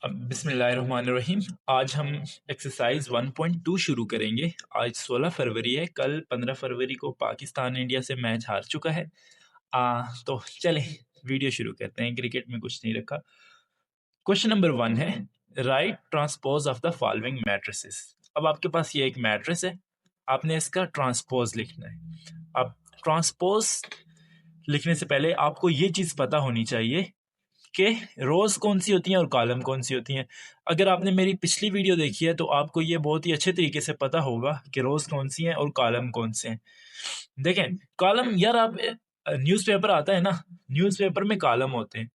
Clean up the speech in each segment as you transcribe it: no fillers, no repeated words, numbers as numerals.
अब बिस्मिल्लाहिर्रहमानिर्रहीम। आज हम एक्सरसाइज 1.2 शुरू करेंगे। आज 16 फरवरी है। कल 15 फरवरी को पाकिस्तान इंडिया से मैच हार चुका है। तो चलें वीडियो शुरू करते हैं। क्रिकेट में कुछ नहीं रखा। क्वेश्चन नंबर 1 है, right transpose of the following matrices. अब आपके पास ये एक मैट्रिस है, आपने इसका ट्रांसपोज लिखना है। अब ट्रांसपोज लिखने से पहले आपको ये चीज़ पता होनी चाहिए कि रोज़ कौन सी होती हैं और कॉलम कौन सी होती हैं। अगर आपने मेरी पिछली वीडियो देखी है तो आपको ये बहुत ही अच्छे तरीके से पता होगा कि रोज़ कौन सी हैं और कॉलम कौन से हैं। देखें, कॉलम यार आप न्यूज़पेपर आता है ना, न्यूज़पेपर में कॉलम होते हैं।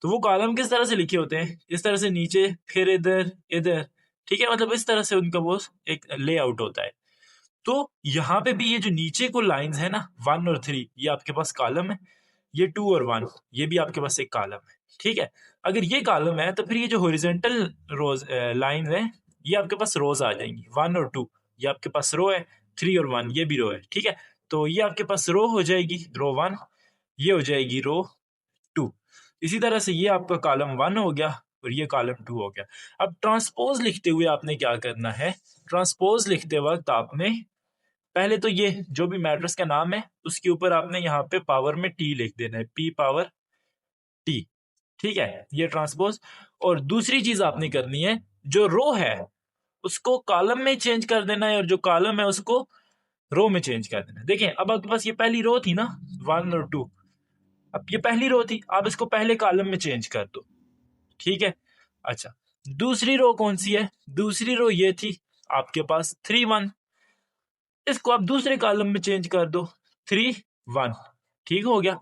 तो वो कॉलम किस तरह से लिखे होते हैं, इस तरह से नीचे फिर इधर इधर, ठीक है, मतलब इस तरह से उनका वो एक लेआउट होता है। तो यहाँ पे भी ये जो नीचे को लाइंस है ना 1 और 3, ये आपके पास कॉलम है। ये 2 और 1, ये भी आपके पास एक कॉलम है। ठीक है, अगर ये कॉलम है तो फिर ये जो हॉरिजॉन्टल रोज लाइन है, ये आपके पास रोज आ जाएंगी 1 और 2। ये आपके पास रो है, 3 और 1 ये भी रो है। ठीक है, तो ये आपके पास रो हो जाएगी, रो 1, ये हो जाएगी रो 2। इसी तरह से ये आपका कॉलम 1 हो गया और ये कॉलम 2 हो गया। अब ट्रांसपोज लिखते हुए आपने क्या करना है, ट्रांसपोज लिखते वक्त आपने पहले तो ये जो भी मैट्रिक्स का नाम है उसके ऊपर आपने यहाँ पे पावर में टी लिख देना है, पी पावर टी। ठीक है, ये ट्रांसपोज। और दूसरी चीज आपने करनी है, जो रो है उसको कॉलम में चेंज कर देना है और जो कॉलम है उसको रो में चेंज कर देना है। देखें, अब आपके पास ये पहली रो थी ना 1 और 2, अब ये पहली रो थी, आप इसको पहले कॉलम में चेंज कर दो। ठीक है, अच्छा, दूसरी रो कौन सी है, दूसरी रो ये थी आपके पास 3 1, इसको आप दूसरे कॉलम में चेंज कर दो 3 1। ठीक हो गया,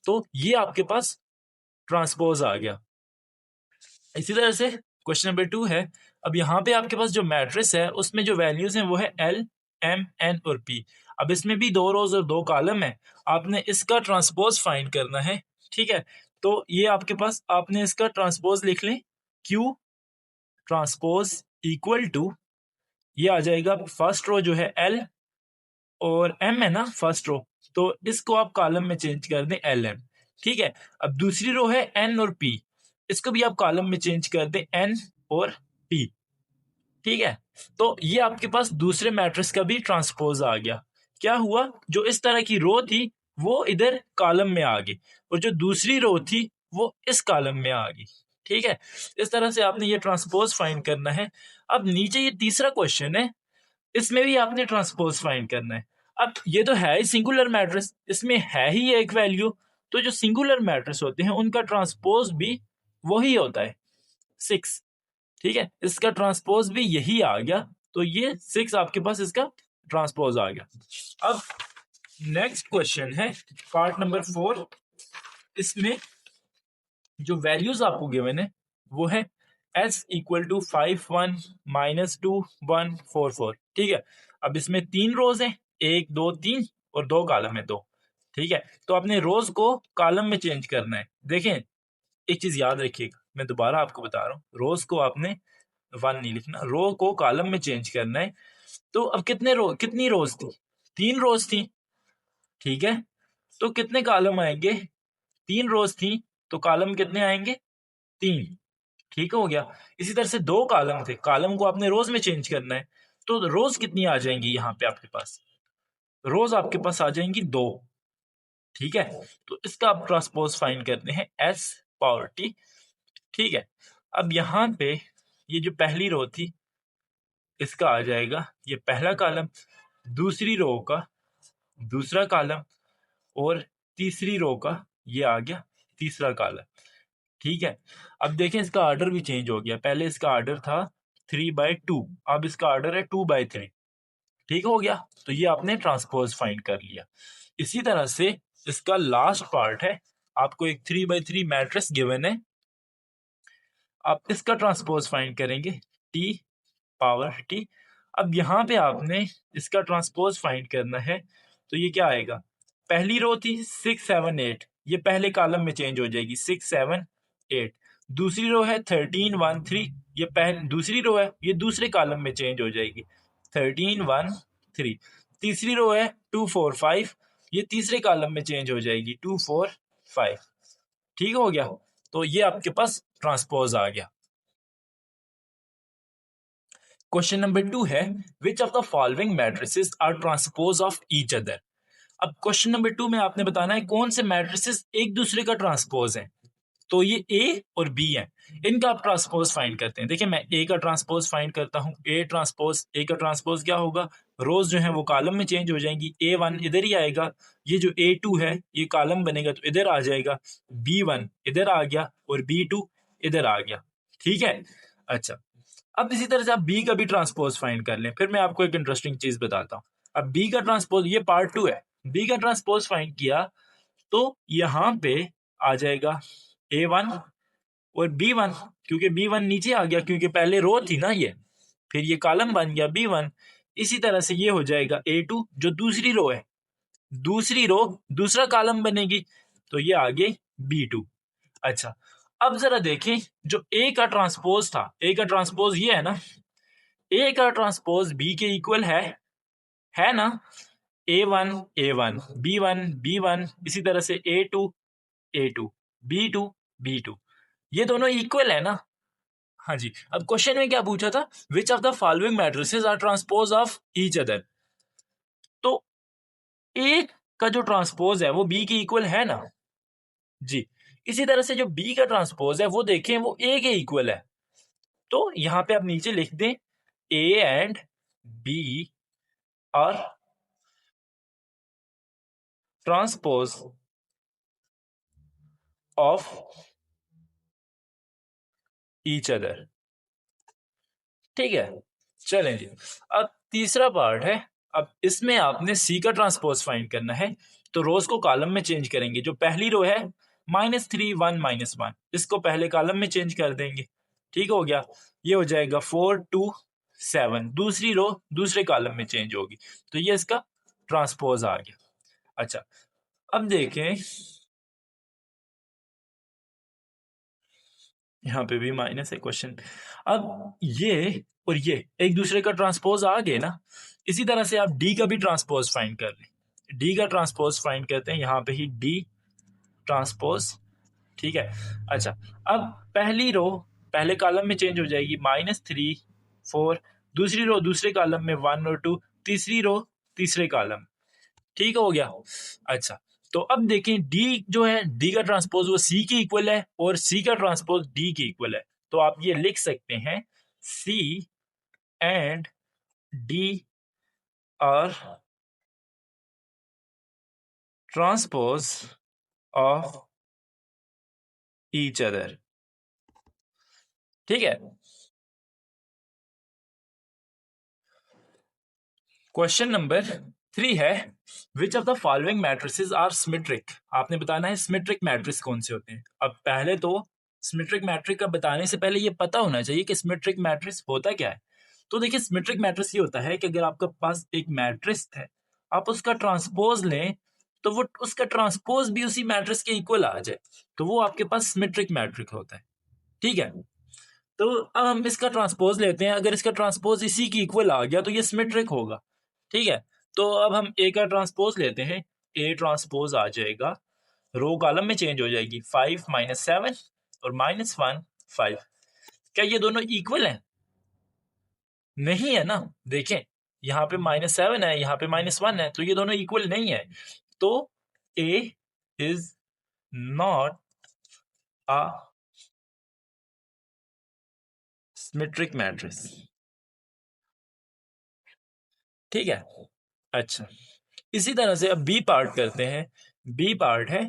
तो ये आपके पास ट्रांसपोज आ गया। इसी तरह से क्वेश्चन नंबर 2 है, अब यहाँ पे आपके पास जो मैट्रिक्स है उसमें जो वैल्यूज हैं वो है एल एम एन और पी। अब इसमें भी 2 रोज और 2 कॉलम है, आपने इसका ट्रांसपोज फाइंड करना है। ठीक है, तो ये आपके पास आपने इसका ट्रांसपोज लिख लें, क्यू ट्रांसपोज इक्वल टू, ये आ जाएगा फर्स्ट रो जो है एल और एम है ना फर्स्ट रो, तो इसको आप कॉलम में चेंज कर दें एल एम। ठीक है, अब दूसरी रो है एन और पी, इसको भी आप कॉलम में चेंज कर दें एन और पी। ठीक है, तो ये आपके पास दूसरे मैट्रिक्स का भी ट्रांसपोज आ गया। क्या हुआ, जो इस तरह की रो थी वो इधर कॉलम में आ गई और जो दूसरी रो थी वो इस कॉलम में आ गई। ठीक है, इस तरह से आपने ये ट्रांसपोज फाइंड करना है। अब नीचे ये तीसरा क्वेश्चन है, इसमें भी आपने ट्रांसपोज फाइंड करना है। अब ये तो है ही सिंगुलर मैट्रिक्स, इसमें है ही एक वैल्यू, तो जो सिंगुलर मैट्रिक्स होते हैं उनका ट्रांसपोज भी वही होता है 6। ठीक है, इसका ट्रांसपोज भी यही आ गया, तो ये 6 आपके पास इसका ट्रांसपोज आ गया। अब नेक्स्ट क्वेश्चन है पार्ट नंबर 4। इसमें जो वैल्यूज आपको गिवन है वो है s इक्वल टू 5 1 माइनस 2 1 4 4। ठीक है, अब इसमें 3 रोज हैं, 1 2 3 और 2 कॉलम है 2। ठीक है, तो आपने रोज को कॉलम में चेंज करना है। देखें, एक चीज याद रखिएगा, मैं दोबारा आपको बता रहा हूँ, रोज को आपने 1 नहीं लिखना, रो को कॉलम में चेंज करना है। तो अब कितनी रोज थी, 3 रोज थी। ठीक है, तो कितने कॉलम आएंगे, 3 रोज थी तो कॉलम कितने आएंगे, 3। ठीक हो गया, इसी तरह से 2 कॉलम थे, कॉलम को आपने रोज में चेंज करना है, तो रोज कितनी आ जाएंगी, यहाँ पे आपके पास रोज आपके पास आ जाएंगी 2। ठीक है, तो इसका आप ट्रांसपोज फाइंड करते हैं एस पावर टी। ठीक है, अब यहाँ पे ये जो पहली रो थी इसका आ जाएगा ये पहला कॉलम, दूसरी रो का दूसरा कॉलम और तीसरी रो का ये आ गया तीसरा कॉलम। ठीक है, अब देखें इसका ऑर्डर भी चेंज हो गया, पहले इसका ऑर्डर था 3/2, अब इसका ऑर्डर है 2/3। ठीक हो गया, तो ये आपने ट्रांसपोज फाइंड कर लिया। इसी तरह से इसका लास्ट पार्ट है, आपको एक 3/3 मैट्रिक्स गिवन है, आप इसका ट्रांसपोज फाइंड करेंगे टी पावर टी। अब यहाँ पे आपने इसका ट्रांसपोज फाइंड करना है, तो ये क्या आएगा, पहली रो थी 6 7 8, ये पहले कॉलम में चेंज हो जाएगी 6 7 8। दूसरी रो है 13 1 3, ये दूसरी रो है, ये दूसरे कॉलम में चेंज हो जाएगी 13 1 3। तीसरी रो है 2 4 5, ये तीसरे कॉलम में चेंज हो जाएगी 2 4 5। ठीक हो गया, तो ये आपके पास ट्रांसपोज आ गया। क्वेश्चन नंबर 2 है which of the following matrices are transpose of each other. अब क्वेश्चन नंबर 2 में आपने बताना है कौन से मैट्रिसेस एक दूसरे का ट्रांसपोज है। तो ये ए और बी है, इनका आप ट्रांसपोज फाइंड करते हैं। देखिए मैं ए का ट्रांसपोज फाइंड करता हूँ। ए का ट्रांसपोज क्या होगा, रोज जो है वो कॉलम में चेंज हो जाएंगी। A1 इधर ही आएगा, ये जो A2 है ये कॉलम बनेगा तो इधर आ जाएगा, B1 इधर आ गया और B2 इधर आ गया। ठीक है, अच्छा अब इसी तरह से आप बी का भी ट्रांसपोज फाइंड कर लें। फिर मैं आपको एक इंटरेस्टिंग चीज बताता हूँ। अब बी का ट्रांसपोज, ये पार्ट 2 है, बी का ट्रांसपोज फाइंड किया तो यहाँ पे आ जाएगा A1 और B1, क्योंकि B1 नीचे आ गया क्योंकि पहले रो थी ना ये, फिर ये कॉलम बन गया B1। इसी तरह से ये हो जाएगा A2 जो दूसरी रो है, दूसरी रो दूसरा कॉलम बनेगी तो ये आगे B2। अच्छा अब जरा देखें जो ए का ट्रांसपोज था, ए का ट्रांसपोज ये है ना, ए का ट्रांसपोज बी के इक्वल है ना। A1 A1, B1 B1, इसी तरह से A2 A2, B2 B2, ये दोनों इक्वल है ना। हाँ जी, अब क्वेश्चन में क्या पूछा था, which of the following matrices are transpose of each other. तो ए का जो ट्रांसपोज है वो बी के इक्वल है ना जी। इसी तरह से जो बी का ट्रांसपोज है वो देखें वो ए के इक्वल है। तो यहां पे आप नीचे लिख दें A and B are transpose of each other. ठीक है, चलें जी। अब तीसरा पार्ट है, अब इसमें आपने सी का ट्रांसपोज फाइंड करना है। तो रोज को कॉलम में चेंज करेंगे। जो पहली रो है -3 1 -1, इसको पहले कॉलम में चेंज कर देंगे। ठीक हो गया, ये हो जाएगा 4 2 7, दूसरी रो दूसरे कॉलम में चेंज होगी तो ये इसका ट्रांसपोज आ गया। अच्छा अब देखें, यहाँ पे भी माइनस है क्वेश्चन। अब ये और ये एक दूसरे का ट्रांसपोज आ गए ना। इसी तरह से आप डी का भी ट्रांसपोज फाइंड कर लें। डी का ट्रांसपोज फाइंड करते हैं, यहाँ पे ही डी ट्रांसपोज। ठीक है, अच्छा अब पहली रो पहले कॉलम में चेंज हो जाएगी, -3 4, दूसरी रो दूसरे कॉलम में 1 और 2, तीसरी रो तीसरे कॉलम। ठीक हो गया, अच्छा तो अब देखें डी जो है, डी का ट्रांसपोज वो सी के इक्वल है और सी का ट्रांसपोज डी के इक्वल है। तो आप ये लिख सकते हैं C and D are transpose of each other. ठीक है, क्वेश्चन नंबर 3 है which of the following matrices are symmetric. आपने बताना है सिमेट्रिक मैट्रिक्स कौन से होते हैं। अब पहले तो सिमेट्रिक मैट्रिक का बताने से पहले ये पता होना चाहिए कि सिमेट्रिक मैट्रिक्स होता क्या है। तो देखिए सिमेट्रिक मैट्रिक्स ये होता है कि अगर आपके पास एक मैट्रिक्स है, आप उसका ट्रांसपोज लें तो वो उसका ट्रांसपोज भी उसी मैट्रिक्स के इक्वल आ जाए, तो वो आपके पास सिमेट्रिक मैट्रिक होता है। ठीक है, तो अब हम इसका ट्रांसपोज लेते हैं। अगर इसका ट्रांसपोज इसी की इक्वल आ गया तो ये सिमेट्रिक होगा। ठीक है, तो अब हम ए का ट्रांसपोज लेते हैं। ए ट्रांसपोज आ जाएगा, रो कॉलम में चेंज हो जाएगी, 5 -7 और -1 5। क्या ये दोनों इक्वल हैं? नहीं है ना। देखें यहाँ पे -7 है, यहाँ पे -1 है, तो ये दोनों इक्वल नहीं है। तो A is not a symmetric matrix. ठीक है, अच्छा इसी तरह से अब बी पार्ट करते हैं। बी पार्ट है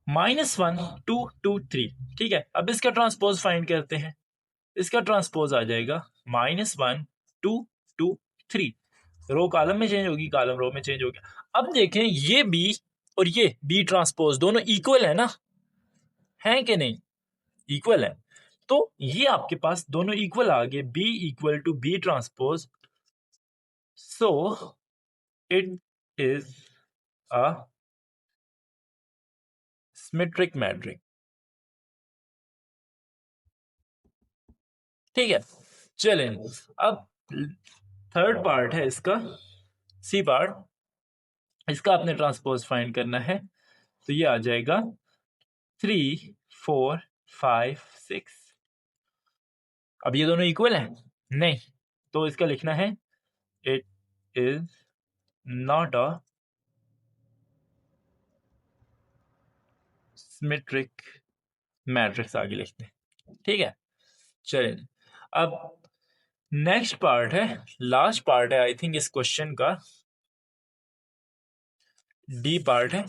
-1 2 2 3। ठीक है, अब इसका ट्रांसपोज फाइंड करते हैं। इसका ट्रांसपोज आ जाएगा -1 2 2 3, रो कॉलम में चेंज होगी, कॉलम रो में चेंज हो गया। अब देखें ये बी और ये बी ट्रांसपोज दोनों इक्वल है ना, है कि नहीं, इक्वल है। तो ये आपके पास दोनों इक्वल आ गए, B equal to B transpose, so it is a symmetric matrix. ठीक है, चलें अब थर्ड पार्ट है इसका, सी पार्ट। इसका आपने ट्रांसपोज फाइंड करना है, तो ये आ जाएगा 3 4 5 6। अब ये दोनों इक्वल है नहीं, तो इसका लिखना है it is not a symmetric matrix, आगे लिखते हैं। ठीक है, चलिए अब नेक्स्ट पार्ट है, लास्ट पार्ट है आई थिंक इस क्वेश्चन का, डी पार्ट है।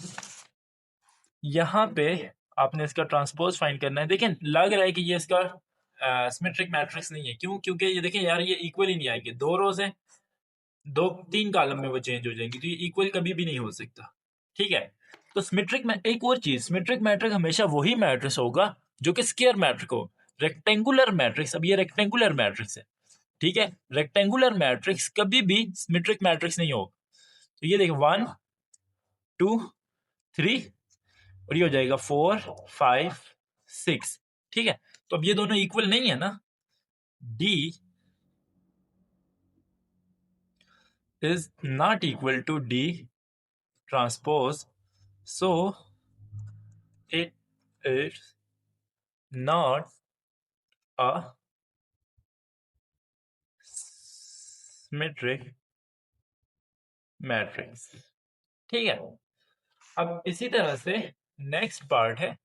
यहाँ पे आपने इसका ट्रांसपोज फाइंड करना है। देखिए लग रहा है कि ये इसका सिमेट्रिक मैट्रिक्स नहीं है, क्यों? क्योंकि ये देखिए यार ये इक्वल ही नहीं आएंगे, दो रोज है, दो तीन कॉलम में वो चेंज हो जाएंगी, तो ये इक्वल कभी भी नहीं हो सकता। ठीक है, तो सिमेट्रिक में एक और चीज, सिमेट्रिक मैट्रिक्स हमेशा वही मैट्रिक्स होगा जो कि स्क्वायर मैट्रिक हो। रेक्टेंगुलर मैट्रिक्स, अब ये रेक्टेंगुलर मैट्रिक्स है, ठीक है, रेक्टेंगुलर मैट्रिक्स कभी भी सिमेट्रिक मैट्रिक्स नहीं होगा। तो ये देखिए 1 2 3 और ये हो जाएगा 4 5 6। ठीक है, तो अब ये दोनों इक्वल नहीं है ना, D is not equal to D transpose, so it is not a symmetric matrix. ठीक है, अब इसी तरह से नेक्स्ट पार्ट है,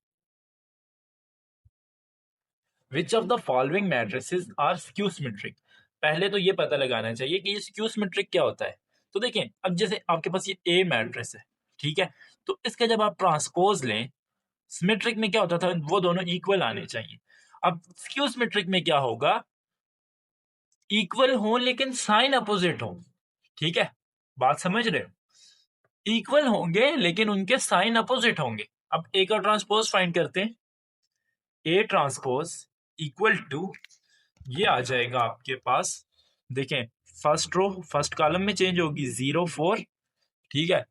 which of the following matrices are skew symmetric. पहले तो ये पता लगाना चाहिए कि ये स्क्यू सिमेट्रिक क्या होता है। तो देखें, अब जैसे आपके पास ये ए मैट्रिक्स है, ठीक है, तो इसका जब आप ट्रांसपोज लें, सिमेट्रिक में क्या होता था, वो दोनों इक्वल आने चाहिए। अब स्क्यू सिमेट्रिक में क्या होगा, इक्वल हो लेकिन साइन अपोजिट हो। ठीक है, बात समझ रहे हो, इक्वल होंगे लेकिन उनके साइन अपोजिट होंगे। अब ए का ट्रांसपोज फाइंड करते हैं, ए ट्रांसपोज इक्वल टू, ये आ जाएगा आपके पास, देखें फर्स्ट रो फर्स्ट कॉलम में चेंज होगी 0 4, ठीक है,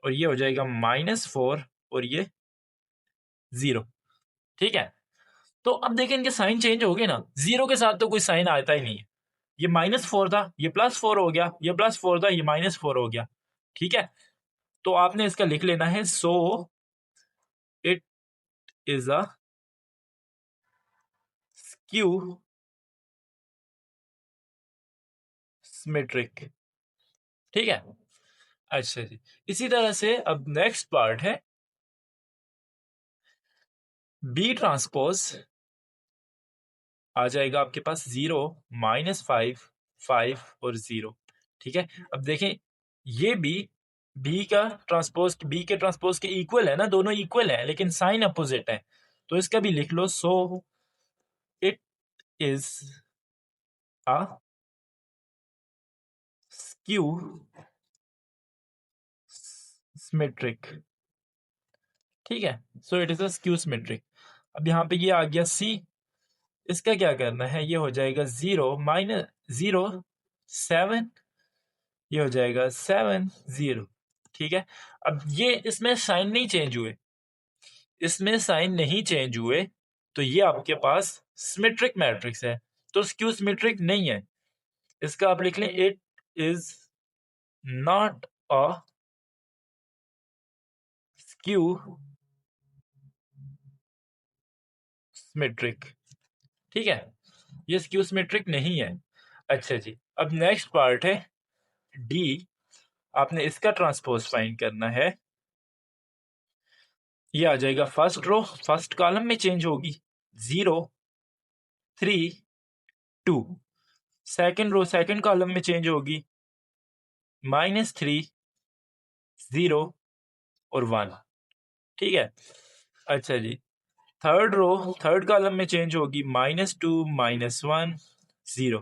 और ये हो जाएगा -4 और ये 0। ठीक है, तो अब देखें इनके साइन चेंज हो गए ना, 0 के साथ तो कोई साइन आता ही नहीं है। ये -4 था, ये +4 हो गया, ये +4 था, ये -4 हो गया। ठीक है, तो आपने इसका लिख लेना है, so it is a skew symmetric. ठीक है, अच्छा जी, इसी तरह से अब नेक्स्ट पार्ट है, बी ट्रांसपोज आ जाएगा आपके पास 0 -5 5 और 0। ठीक है, अब देखें ये बी का ट्रांसपोज, बी के ट्रांसपोज के इक्वल है ना, दोनों इक्वल है लेकिन साइन अपोजिट है, तो इसका भी लिख लो, so it is a skew symmetric. ठीक है, so it is a skew symmetric. अब यहाँ पे ये आ गया सी, इसका क्या करना है, ये हो जाएगा 0 -0 7, ये हो जाएगा 7 0। ठीक है, अब ये इसमें साइन नहीं चेंज हुए, इसमें साइन नहीं चेंज हुए, तो ये आपके पास सिमेट्रिक मैट्रिक्स है, तो स्क्यू सिमेट्रिक नहीं है। इसका आप लिख लें, it is not a skew symmetric. ठीक है, ये स्क्यू सिमेट्रिक नहीं है। अच्छा जी, अब नेक्स्ट पार्ट है डी, आपने इसका ट्रांसपोज फाइंड करना है। ये आ जाएगा फर्स्ट रो फर्स्ट कॉलम में चेंज होगी 0 3 2, सेकंड रो सेकंड कॉलम में चेंज होगी -3 0 और 1। ठीक है, अच्छा जी, थर्ड रो थर्ड कॉलम में चेंज होगी -2 -1 0।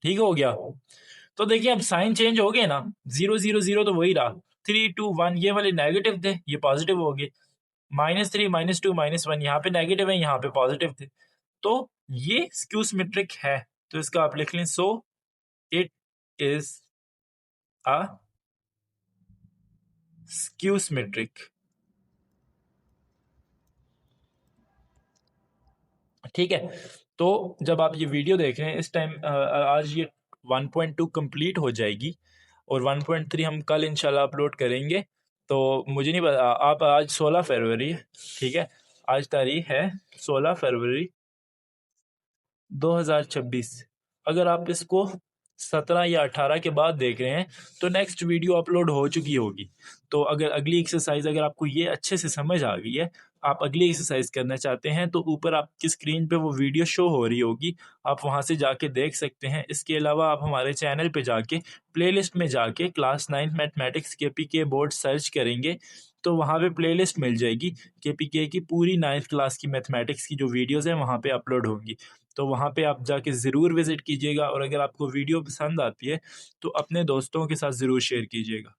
ठीक हो गया, तो देखिए अब साइन चेंज हो गए ना, 0 0 0 तो वही रहा, 3 2 1 ये वाले नेगेटिव थे, ये पॉजिटिव हो गए, -3 -2 -1 यहाँ पे नेगेटिव है, यहाँ पे पॉजिटिव थे, तो ये स्क्यू सिमेट्रिक है। तो इसका आप लिख लें, सो it is a skew symmetric. ठीक है, तो जब आप ये वीडियो देख रहे हैं इस टाइम, आज ये 1.2 कंप्लीट हो जाएगी और 1.3 हम कल इंशाल्लाह अपलोड करेंगे। तो मुझे नहीं पता, आप आज 16 फरवरी है, ठीक है, आज तारीख है 16 फरवरी 2026। अगर आप इसको 17 या 18 के बाद देख रहे हैं तो नेक्स्ट वीडियो अपलोड हो चुकी होगी। तो अगर अगली एक्सरसाइज अगर आपको ये अच्छे से समझ आ गई है, आप अगली एक्सरसाइज करना चाहते हैं, तो ऊपर आपकी स्क्रीन पे वो वीडियो शो हो रही होगी, आप वहाँ से जाके देख सकते हैं। इसके अलावा आप हमारे चैनल पे जाके प्लेलिस्ट में जाके class 9 mathematics KPK board search करेंगे, तो वहाँ पे प्लेलिस्ट मिल जाएगी। केपीके की पूरी 9th क्लास की मैथमेटिक्स की जो वीडियोज़ हैं वहाँ पे अपलोड होंगी। तो वहाँ पे आप जाके ज़रूर विज़िट कीजिएगा, और अगर आपको वीडियो पसंद आती है तो अपने दोस्तों के साथ ज़रूर शेयर कीजिएगा।